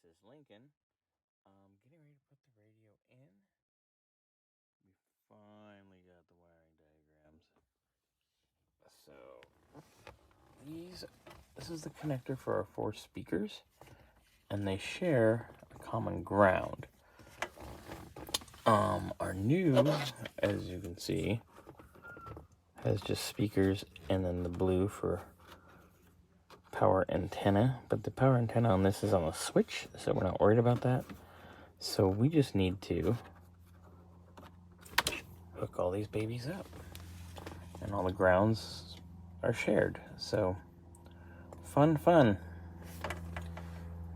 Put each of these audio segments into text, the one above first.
is Lincoln. Getting ready to put the radio in. We finally got the wiring diagrams. So this is the connector for our 4 speakers, and they share a common ground. Our new, as you can see, has just speakers and then the blue for power antenna, but the power antenna on this is on a switch, so we're not worried about that. So we just need to hook all these babies up, and all the grounds are shared. So fun.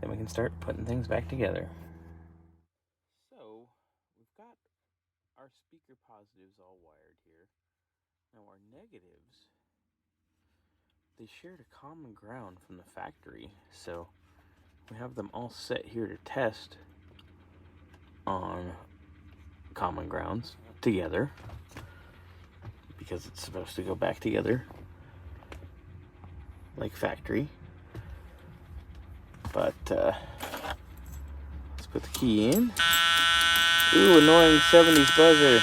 Then we can start putting things back together. So we've got our speaker positives all wired here. Now our negatives, they shared a common ground from the factory, so we have them all set here to test on common grounds together, because it's supposed to go back together like factory. But let's put the key in. Ooh, annoying 70s buzzer.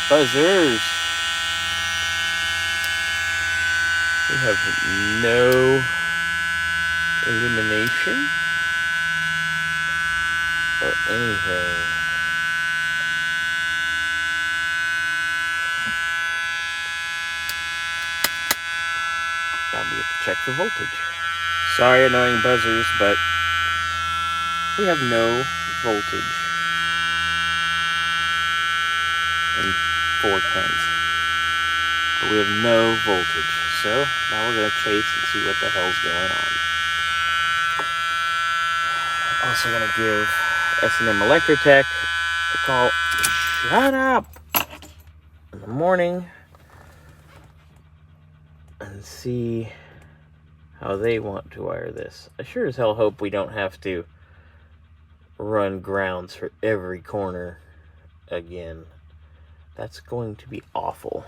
Buzzers. We have no illumination or anything. Now we have to check for voltage. Sorry, annoying buzzers, but we have no voltage in 410s. But we have no voltage. So now we're going to chase and see what the hell's going on. Also going to give S&M Electrotech a call. Shut up! In the morning. And see how they want to wire this. I sure as hell hope we don't have to run grounds for every corner again. That's going to be awful.